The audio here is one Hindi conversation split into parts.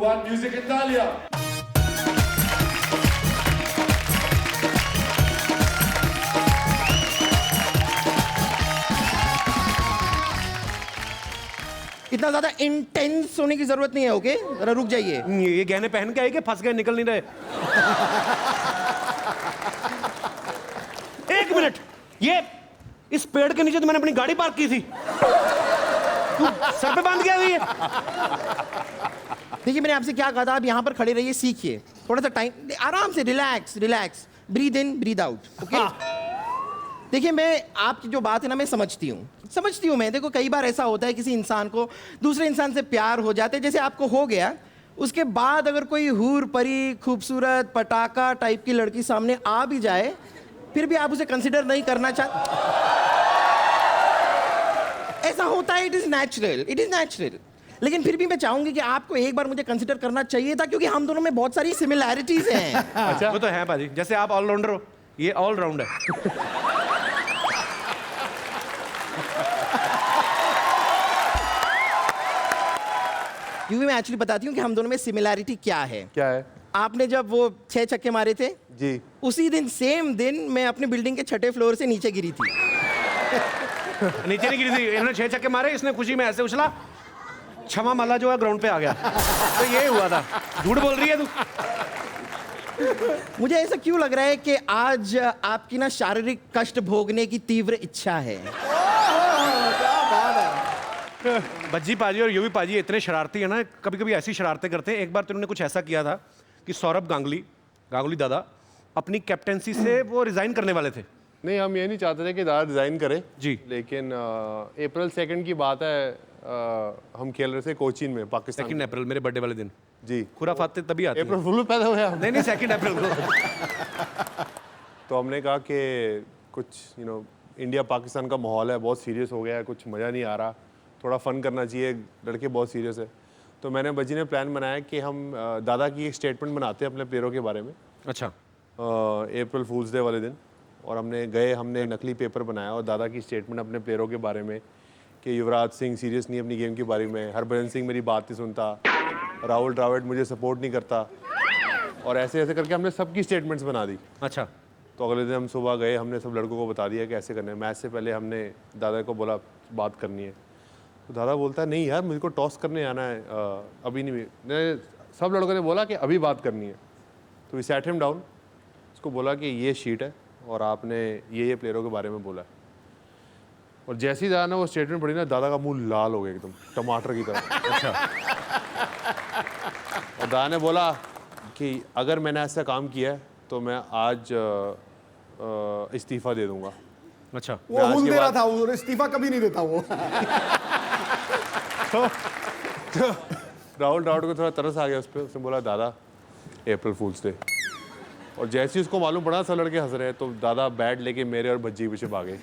1 म्यूजिक इन तालियां। इतना ज्यादा इंटेंस होने की जरूरत नहीं है, ओके? जरा रुक जाइए। ये गहने पहन के आए कि फंस गए, निकल नहीं रहे? एक मिनट, ये इस पेड़ के नीचे तो मैंने अपनी गाड़ी पार्क की थी, तू सर पे बांध के आई हुई है। देखिए, मैंने आपसे क्या कहा था, आप यहाँ पर खड़े रहिए, सीखिए थोड़ा सा टाइम, आराम से, relax relax, breathe in breathe out, okay? देखिए, मैं आपकी जो बात है ना, मैं समझती हूँ मैं। देखो, कई बार ऐसा होता है, किसी इंसान को दूसरे इंसान से प्यार हो जाते, जैसे आपको हो गया, उसके बाद अगर कोई हूर परी, खूबसूरत, पटाखा टाइप की लड़की सामने आ भी जाए, फिर भी आप उसे कंसिडर नहीं करना चाहते। ऐसा होता है, इट इज नेचुरल। लेकिन फिर भी मैं चाहूंगी कि आपको एक बार मुझे कंसिडर करना चाहिए था, क्योंकि हम दोनों में बहुत सारी सिमिलैरिटीज हैं। अच्छा, वो तो है बाजी, जैसे आप ऑलराउंडर हो, ये ऑलराउंड है। क्योंकि मैं एक्चुअली बताती हूँ कि हम दोनों में सिमिलैरिटी क्या है। क्या है? आपने जब वो 6 छक्के मारे थे जी, उसी दिन, सेम दिन मैं अपनी बिल्डिंग के 6ठे फ्लोर से नीचे गिरी थी। नीचे नहीं गिरी थी, इन्होंने 6 छक्के मारे, इसने खुशी में ऐसे उछला, क्षमा माला जो है ग्राउंड पे आ गया। तो ये हुआ था। झूठ बोल रही है तू। मुझे ऐसा क्यों लग रहा है कि आज आपकी ना शारीरिक कष्ट भोगने की तीव्र इच्छा है? बज्जी पाजी और यूवी पाजी इतने शरारती है ना, कभी कभी ऐसी शरारतें करते हैं। एक बार तो उन्होंने कुछ ऐसा किया था कि सौरभ गांगुली दादा अपनी कैप्टेंसी से वो रिजाइन करने वाले थे। नहीं, हम ये नहीं चाहते थे कि दादा डिजाइन करे जी, लेकिन अप्रैल 2 की बात है, हम खेल रहे थे कोचीन में, पाकिस्तान। 2 अप्रैल मेरे बर्थडे वाले दिन। जी, खुराफाते तभी आते हैं। अप्रैल फुल में पैदा हुए आप? नहीं 2 अप्रैल को। तो हमने कहा कि कुछ इंडिया पाकिस्तान का माहौल है, बहुत सीरियस हो गया है, कुछ मज़ा नहीं आ रहा, थोड़ा फन करना चाहिए, लड़के बहुत सीरियस है। तो मैंने बज्जी ने प्लान बनाया कि हम दादा की एक स्टेटमेंट बनाते हैं अपने प्लेयरों के बारे में। अच्छा। अप्रैल फूल्स डे वाले दिन, और हमने नकली पेपर बनाया और दादा की स्टेटमेंट अपने प्लेयरों के बारे में कि युवराज सिंह सीरियस नहीं अपनी गेम के बारे में, हरभजन सिंह मेरी बात नहीं सुनता, राहुल द्रविड़ मुझे सपोर्ट नहीं करता, और ऐसे ऐसे करके हमने सबकी स्टेटमेंट्स बना दी। अच्छा। तो अगले दिन हम सुबह गए, हमने सब लड़कों को बता दिया कि ऐसे करना है। मैच से पहले हमने दादा को बोला बात करनी है, तो दादा बोलता है नहीं यार, मुझको टॉस करने आना है, अभी नहीं। सब लड़कों ने बोला कि अभी बात करनी है। तो वी सैट हिम डाउन, उसको बोला कि ये शीट है और आपने ये प्लेयरों के बारे में बोला है। और जैसे ही दादा ने वो स्टेटमेंट पढ़ी ना, दादा का मुंह लाल हो गया एकदम टमाटर की तरह। अच्छा। और दादा ने बोला कि अगर मैंने ऐसा काम किया है तो मैं आज इस्तीफा दे दूंगा। अच्छा। वो हुल दे रहा था, वो इस्तीफा कभी नहीं देता वो। तो राहुल द्रविड़ को थोड़ा तरस आ गया उस पर। उसने बोला दादा अप्रैल फूल्स डे, और जैसे ही उसको मालूम पड़ा सब लड़के हंस रहे हैं, तो दादा बैट लेके मेरे और बज्जी पीछे भागे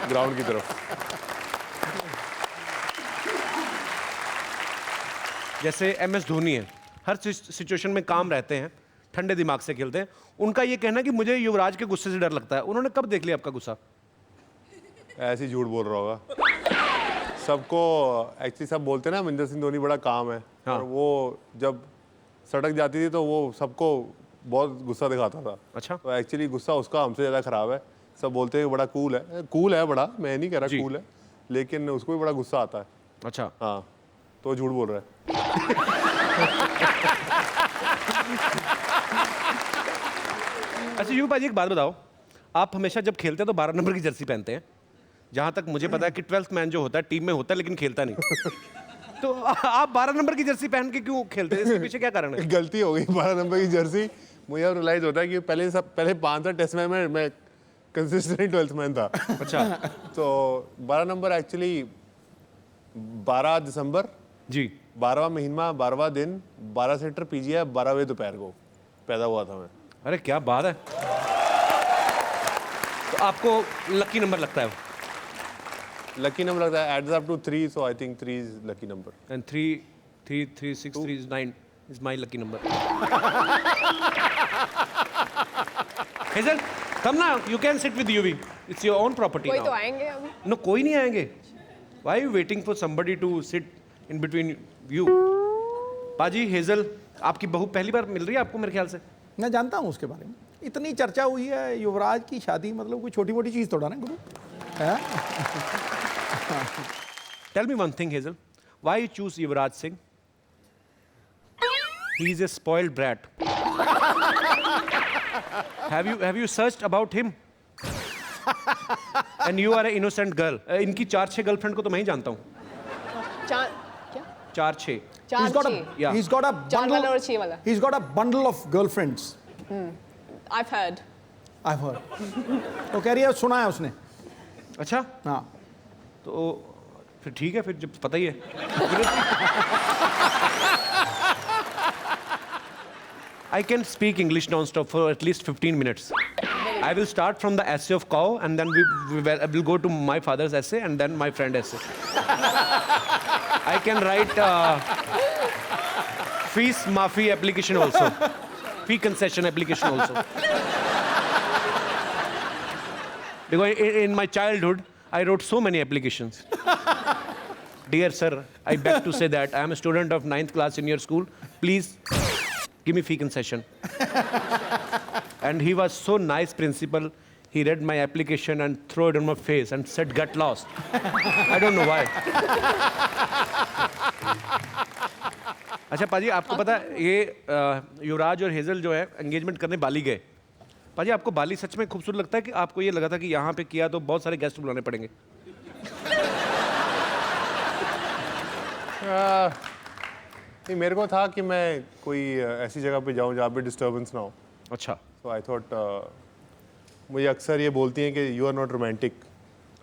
ग्राउंड की तरफ। जैसे MS धोनी है, हर सिचुएशन में काम रहते हैं, ठंडे दिमाग से खेलते हैं। उनका ये कहना कि मुझे युवराज के गुस्से से डर लगता है। उन्होंने कब देख लिया आपका गुस्सा? ऐसे ही झूठ बोल रहा होगा। सबको एक्चुअली सब बोलते हैं ना महेंद्र सिंह धोनी बड़ा काम है। हाँ। और वो जब सड़क जाती थी तो वो सबको बहुत गुस्सा दिखाता था। अच्छा। तो एक्चुअली गुस्सा उसका हमसे ज़्यादा खराब है। सब बोलते हैं बड़ा कूल है बड़ा, मैं नहीं कह रहा कूल है, लेकिन उसको भी बड़ा गुस्सा आता है। अच्छा। हाँ, तो झूठ बोल रहा है। अच्छा यूं पाजी, एक बात बताओ, आप हमेशा जब खेलते हैं तो 12 नंबर की जर्सी पहनते हैं। जहां तक मुझे पता है कि 12th मैन जो होता है टीम में होता है लेकिन खेलता नहीं। तो आप 12 नंबर की जर्सी पहन के क्यों खेलते हैं? इसके पीछे क्या कारण है? गलती हो गई, 12 नंबर की जर्सी। मुझे अब रियलाइज होता है कि पहले 5 टेस्ट मैच में मैं कंसिस्टेंट 12th मैन था। अच्छा। तो 12 नंबर एक्चुअली 12 दिसंबर जी, 12वां महीना, 12वां दिन, 12 सेक्टर PGI 12वें दोपहर को पैदा हुआ था मैं। अरे क्या बात है। तो आपको लकी नंबर लगता है? लकी नंबर लगता है, adds up to 3, so I think 3 is lucky number. And 3, 6, 3 is 9 is my lucky number. Hazel, come now. You can sit with Yuvi. It's your own property कोई now. तो आएंगे अभी? No, कोई नहीं आएंगे. Why are you waiting for somebody to sit in between you? पाजी हेजल, आपकी बहू पहली बार मिल रही है आपको मेरे ख्याल से? मैं जानता हूँ उसके बारे में, इतनी चर्चा हुई है युवराज की शादी, मतलब कोई छोटी मोटी चीज़ थोड़ा ना गुरु है। Tell me one thing, Hazel. Why you choose Yuvraj Singh? He is a spoiled brat. Have you searched about him? And you are an innocent girl. इनकी 4-6 गर्लफ्रेंड को तो मैं ही जानता हूँ। चार क्या 4-6। He's got a Yeah. he's got a चार वाला bundle, और छह वाला he's got a bundle of girlfriends. I've heard I've heard. तो कह रही है सुना है उसने। अच्छा, हाँ तो फिर ठीक है, फिर जब पता ही है। I can speak English non-stop for at least 15 minutes. I will start from the essay of cow, and then we will go to my father's essay, and then my friend essay. I can write fees maafi application also, fee concession application also. Because in my childhood, I wrote so many applications. Dear sir, I beg to say that I am a student of 9th class in your school. Please give me fee concession. And he was so nice principal. He read my application and threw it on my face and said, "Get lost." I don't know why. अच्छा पाजी, आपको पता है ये युवराज और हेजल जो है एंगेजमेंट करने बाली गए। पाजी, आपको बाली सच में खूबसूरत लगता है कि आपको ये लगा था कि यहाँ पे किया तो बहुत सारे गेस्ट बुलाने पड़ेंगे? नहीं, मेरे को था कि मैं कोई ऐसी जगह पे जाऊं जहाँ पे डिस्टर्बेंस ना हो। अच्छा सो आई थॉट, मुझे अक्सर ये बोलती हैं कि यू आर नॉट रोमांटिक,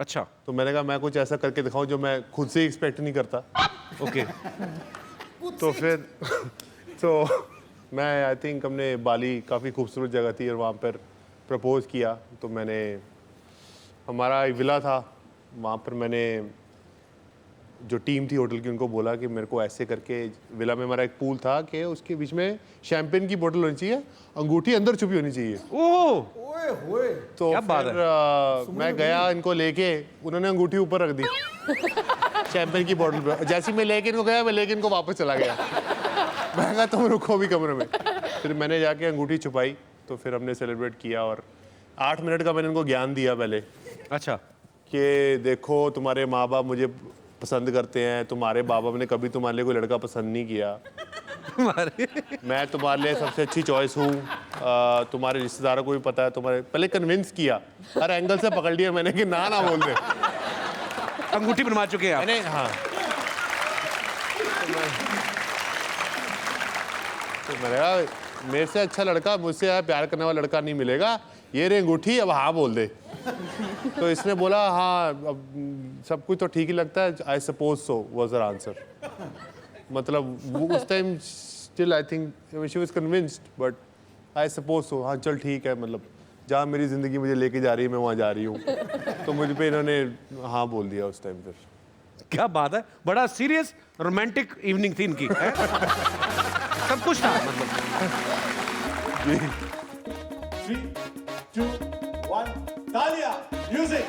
अच्छा तो मैंने कहा मैं कुछ ऐसा करके दिखाऊं जो मैं खुद से एक्सपेक्ट नहीं करता। ओके तो फिर तो मैं आई थिंक हमने बाली काफ़ी खूबसूरत जगह थी और वहाँ पर प्रपोज किया। तो मैंने हमारा एक विला था, वहाँ पर मैंने जो टीम थी होटल की उनको बोला कि मेरे को ऐसे करके, विला में हमारा एक पूल था कि उसके बीच में शैंपेन की बोतल होनी चाहिए, अंगूठी अंदर छुपी होनी चाहिए। ओह ओए होए तो क्या बात फिर मैं गया इनको लेके, उन्होंने अंगूठी ऊपर रख दी शैंपेन की बोतल पे। जैसे ही मैं लेके इनको गया, मैं लेके इनको वापस चला गया। मैं कहा तुम रुको भी कमरे में। फिर मैंने जाके अंगूठी छुपाई, तो फिर हमने सेलिब्रेट किया और 8 मिनट का मैंने इनको ज्ञान दिया पहले अच्छा कि देखो तुम्हारे माँ बाप मुझे पसंद करते हैं, तुम्हारे बाप बाप ने कभी तुम्हारे लिए कोई लड़का पसंद नहीं किया, मैं तुम्हारे लिए सबसे अच्छी चॉइस हूँ, तुम्हारे रिश्तेदारों को भी पता है, तुम्हारे पहले कन्विंस किया, हर एंगल से पकड़ लिया मैंने कि ना ना बोल दे। अंगूठी बनवा चुके हैं आप? मैंने हाँ, तो मैंने कहा मेरे से अच्छा लड़का, मुझसे प्यार करने वाला लड़का नहीं मिलेगा, ये रे अंगूठी, अब हाँ बोल दे। तो इसने बोला हाँ अब सब कुछ तो ठीक ही लगता है, I suppose so was her answer. मतलब वो उस time still I think she was convinced, but I suppose so, हाँ चल ठीक है, मतलब जहाँ मेरी ज़िंदगी मुझे लेके जा रही है मैं वहाँ जा रही हूँ। तो मुझ पे इन्होंने हाँ बोल दिया उस टाइम फिर। क्या बात है, बड़ा सीरियस रोमांटिक इवनिंग थी इनकी है? सब कुछ था मतलब। 3, 2, 1, तालियां, म्यूजिक।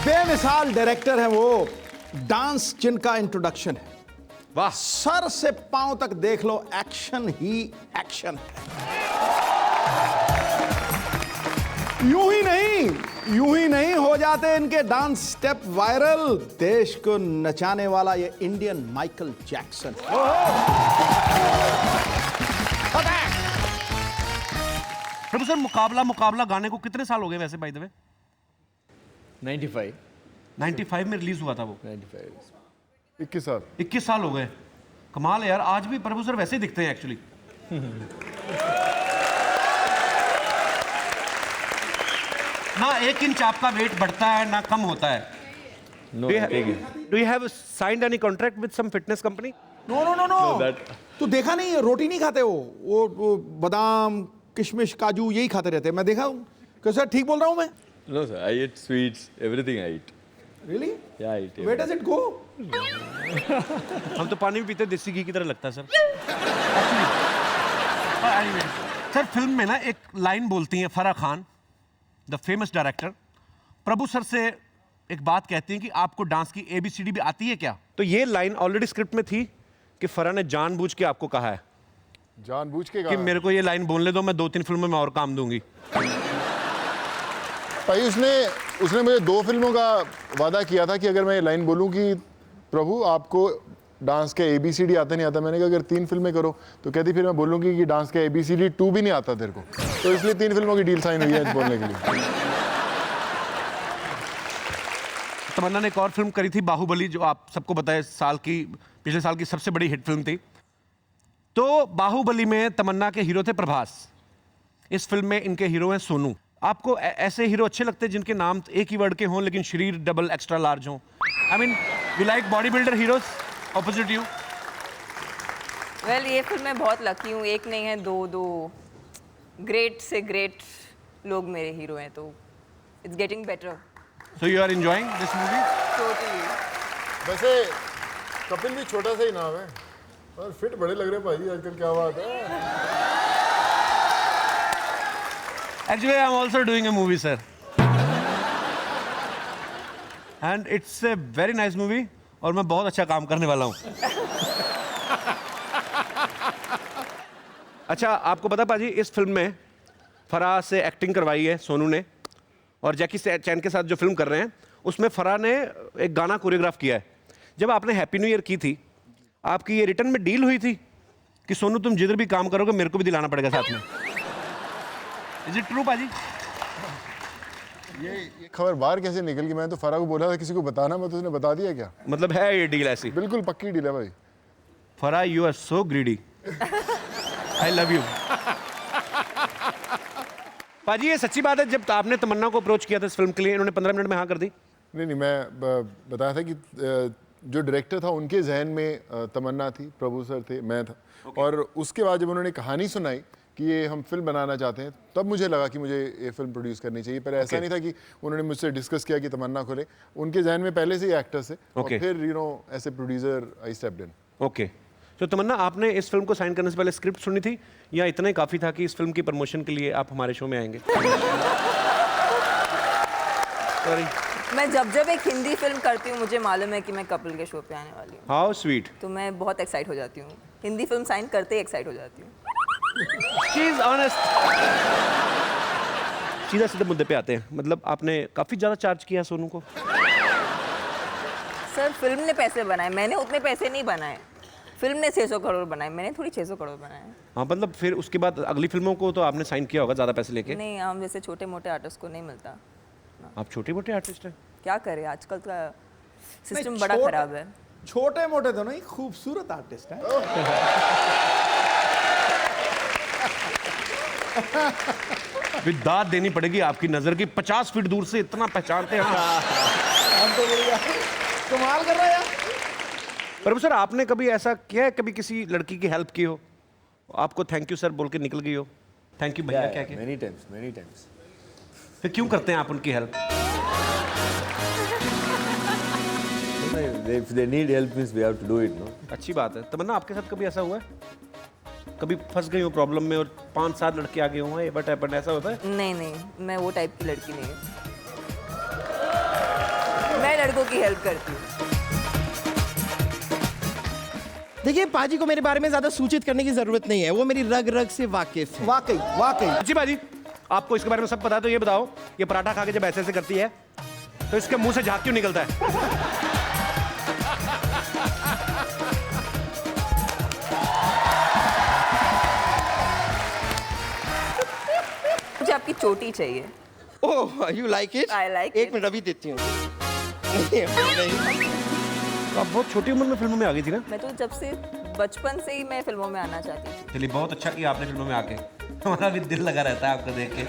बेमिसाल डायरेक्टर है वो, डांस जिनका इंट्रोडक्शन है, वाह, सर से पांव तक देख लो, एक्शन ही एक्शन है। यूं ही नहीं हो जाते इनके डांस स्टेप वायरल, देश को नचाने वाला ये इंडियन माइकल जैक्सन। प्रभु सर, मुकाबला गाने को कितने साल हो गए वैसे बाय द वे? 95 में रिलीज हुआ था वो। 21 साल 21 साल हो गए, कमाल है यार। आज भी प्रभु सर वैसे ही दिखते हैं एक्चुअली। ना 1 इंच आपका वेट बढ़ता है ना कम होता है। No, Do you have signed any contract with some fitness company? No तू देखा नहीं है, रोटी नहीं खाते वो बादाम किशमिश काजू यही खाते रहते हैं, मैं देखा हूँ। कैसे ठीक बोल रहा हूँ मैं? no, sir. I eat sweets. Everything I eat. Really? Yeah, I eat. Where does it go? हम तो पानी भी पीते देसी घी की तरह लगता है सर। सर फिल्म में ना एक लाइन बोलती हैं Farah Khan, the famous director, Prabhu sir से एक बात कहती हैं कि आपको डांस की ABCD भी आती है क्या? तो ये लाइन ऑलरेडी स्क्रिप्ट में थी कि फराह ने जानबूझ के आपको कहा है जानबूझ के कि कहा मेरे को ये लाइन बोलने दो, मैं 2-3 फिल्मों में और काम दूंगी। भाई उसने मुझे 2 फिल्मों का वादा किया था कि अगर मैं ये लाइन बोलूं कि प्रभु आपको डांस के ABCD आता नहीं आता, मैंने कहा अगर 3 फिल्में करो तो कहती फिर मैं बोलूंगी कि डांस के ABCD 2 भी नहीं आता तेरे को, तो इसलिए 3 फिल्मों की डील साइन हुई है बोलने के लिए। तमन्ना ने एक और फिल्म करी थी बाहुबली, जो आप सबको बताए पिछले साल की सबसे बड़ी हिट फिल्म थी। तो बाहुबली में तमन्ना के हीरो थे प्रभास, इस फिल्म में इनके हीरो हैं सोनू। आपको ऐसे हीरो अच्छे लगते हैं जिनके नाम एक ही वर्ड के हों लेकिन शरीर डबल एक्स्ट्रा लार्ज हों? I mean we like bodybuilder heroes opposite you. Well ये फिल्म मैं बहुत लकी हूँ, एक नहीं है दो ग्रेट से ग्रेट लोग मेरे हीरो हैं, तो it's getting better. So you are enjoying this movie? Totally. वैसे कपिल भी छोटा सा ही नाम है और फिट बड़े लग रहे हैं भाई आजकल, क्या बात है। Actually, I'm also doing a movie, sir. And it's a very nice movie और मैं बहुत अच्छा काम करने वाला हूँ। अच्छा, आपको पता पाजी, इस फिल्म में फराह से एक्टिंग करवाई है सोनू ने, और जैकी चैन के साथ जो फिल्म कर रहे हैं उसमें फराह ने एक गाना कोरियोग्राफ किया है। जब आपने हैप्पी न्यू ईयर की थी, आपकी ये रिटर्न में डील हुई थी कि सोनू तुम जिधर भी काम करोगे मेरे को भी दिलाना पड़ेगा साथ में? Is it true, पाजी? ये खबर बाहर कैसे निकल गई? मैं तो फराह को बोला था किसी को बताना, मैं तो उसने बता दिया क्या? मतलब है ये डील ऐसी? बिल्कुल पक्की डील है भाई। Farah, you are so greedy. I love you. पाजी ये सच्ची बात है, जब आपने तमन्ना को अप्रोच किया था इस फिल्म के लिए, इन्होंने 15 मिनट में हाँ कर दी? नहीं, मैं बताया था कि जो डायरेक्टर था उनके जहन में तमन्ना थी, प्रभु सर थे, मैं था। और उसके बाद जब उन्होंने कहानी सुनाई कि ये हम फिल्म बनाना चाहते हैं, तब मुझे लगा कि मुझे ये फिल्म प्रोड्यूस करनी चाहिए। पर ऐसा नहीं था कि उन्होंने मुझसे डिस्कस किया कि तमन्ना को ले, उनके जहन में पहले से ही एक्टर्स है। और फिर as a producer I stepped in. Okay, तो तमन्ना आपने इस फिल्म को साइन करने से पहले स्क्रिप्ट सुनी थी या इतना ही काफ़ी था कि इस फिल्म की प्रमोशन के लिए आप हमारे शो में आएंगे? सॉरी, मैं जब एक हिंदी फिल्म करती हूँ मुझे मालूम है कि मैं कपिल के शो पे आने वाली हूँ। How sweet. तो मैं बहुत एक्साइट हो जाती हूँ, हिंदी फिल्म साइन करते ही एक्साइट हो जाती हूँ। She is honest. सीधा सीधे मुद्दे पे आते हैं, मतलब आपने काफ़ी ज़्यादा चार्ज किया सोनू को? सर फिल्म ने पैसे बनाए, मैंने उतने पैसे नहीं बनाए। फिल्म ने 600 करोड़ बनाए, मैंने थोड़ी 600 करोड़ बनाए। हाँ, मतलब फिर उसके बाद अगली फिल्मों को तो आपने साइन किया होगा ज़्यादा पैसे लेके? नहीं, हम जैसे छोटे मोटे आर्टिस्ट को नहीं मिलता। आप छोटे मोटे आर्टिस्ट हैं? क्या करें, आजकल का सिस्टम बड़ा खराब है। छोटे मोटे तो नहीं, खूबसूरत आर्टिस्ट है। दाद देनी पड़ेगी आपकी नजर की, 50 फीट दूर से इतना पहचानते हैं। कमाल कर रहा है यार। पर सर आपने कभी ऐसा किया है, कभी किसी लड़की की हेल्प की हो, आपको थैंक यू सर बोल के निकल गई हो? थैंक यू भैया क्या क्या? Many times, many times. फिर क्यों करते हैं आप उनकी help? If they need help, means we have to do it, no? अच्छी बात है। तमन्ना आपके साथ कभी ऐसा हुआ है, कभी फंस गई हो प्रॉब्लम में और 5-7 लड़के आगे हुए, बट हैपेंड, ऐसा होता है? नहीं, मैं वो टाइप की लड़की नहीं हूँ। मैं लड़कों की हेल्प करती हूँ। देखिए, पाजी को मेरे बारे में ज्यादा सूचित करने की जरूरत नहीं है, वो मेरी रग रग से वाकिफ है। वाकई अच्छी बाजी, आपको इसके बारे में सब पता है, तो ये बताओ, ये पराठा खा के जब ऐसे करती है तो इसके मुंह से झाग क्यों निकलता है? मुझे आपकी चोटी चाहिए। Oh, you like it? I like एक it. मिनट अभी देती हूँ। नहीं। तो आप बहुत छोटी उम्र में फिल्मों में आ गई थी ना? मैं तो जब से बचपन से ही मैं फिल्मों में आना चाहती थी। चलिए, बहुत अच्छा किया आपने फिल्मों में आके, हमारा भी दिल लगा रहता है आपको देख के।